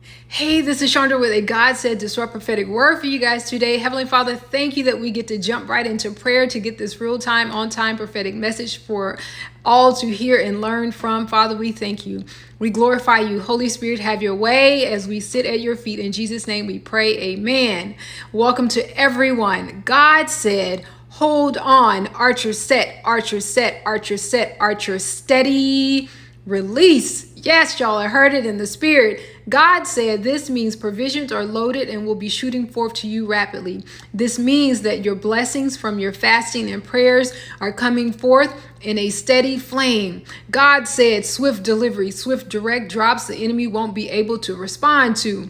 Hey, this is Chandra with a God Said Disrupt prophetic word for you guys today. Heavenly Father, thank you that we get to jump right into prayer to get this real time, on time prophetic message for all to hear and learn from. Father, we thank you. We glorify you. Holy Spirit, have your way as we sit at your feet. In Jesus' name we pray, amen. Welcome to everyone. God said, hold on, archer set, archer set, archer set, archer steady, release. Yes, y'all, I heard it in the spirit. God said this means provisions are loaded and will be shooting forth to you rapidly. This means that your blessings from your fasting and prayers are coming forth in a steady flame. God said swift delivery, swift direct drops the enemy won't be able to respond to.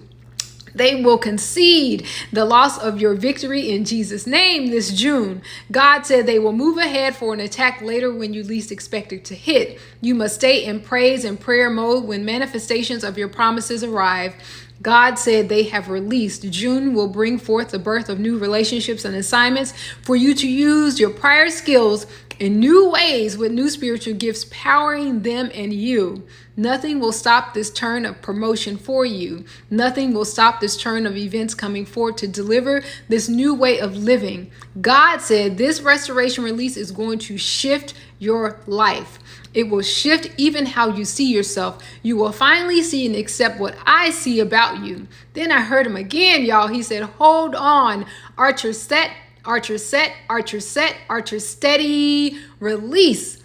They will concede the loss of your victory in Jesus' name this June. God said they will move ahead for an attack later when you least expect it to hit. You must stay in praise and prayer mode when manifestations of your promises arrive. God said they have released. June will bring forth the birth of new relationships and assignments for you to use your prior skills in new ways with new spiritual gifts powering them and you. Nothing will stop this turn of promotion for you. Nothing will stop this turn of events coming forward to deliver this new way of living. God said this restoration release is going to shift your life. It will shift even how you see yourself. You will finally see and accept what I see about you. Then I heard him again, y'all. He said, hold on, archer set, archer set, archer set, archer steady, release.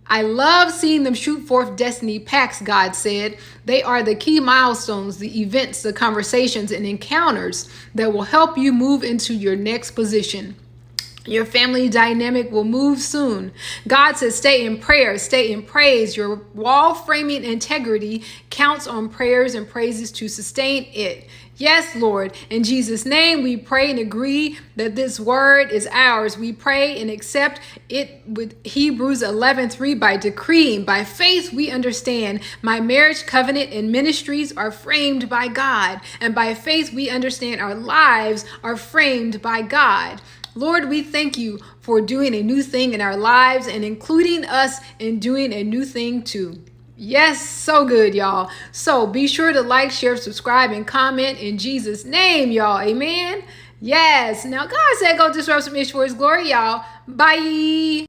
I love seeing them shoot forth destiny packs, God said. They are the key milestones, the events, the conversations, and encounters that will help you move into your next position. Your family dynamic will move soon. God says stay in prayer, stay in praise. Your wall framing integrity counts on prayers and praises to sustain it. Yes, Lord. In Jesus' name, we pray and agree that this word is ours. We pray and accept it with Hebrews 11:3 by decreeing. By faith, we understand my marriage covenant and ministries are framed by God. And by faith, we understand our lives are framed by God. Lord, we thank you for doing a new thing in our lives and including us in doing a new thing too. Yes, so good, y'all. So be sure to like, share, subscribe, and comment in Jesus' name, y'all. Amen. Yes. Now, God said go disrupt some ish for his glory, y'all. Bye.